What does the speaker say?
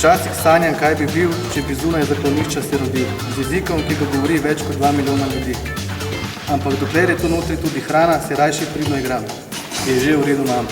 Včasih sanjam, kaj bi bil, če bi zunaj zaklonišča se rodil, z jezikom, ki ga govori več kot 2 milijona ljudi. Ampak dokler je tu notri tudi hrana, se rajši pridno igram, ki je že v redu nam.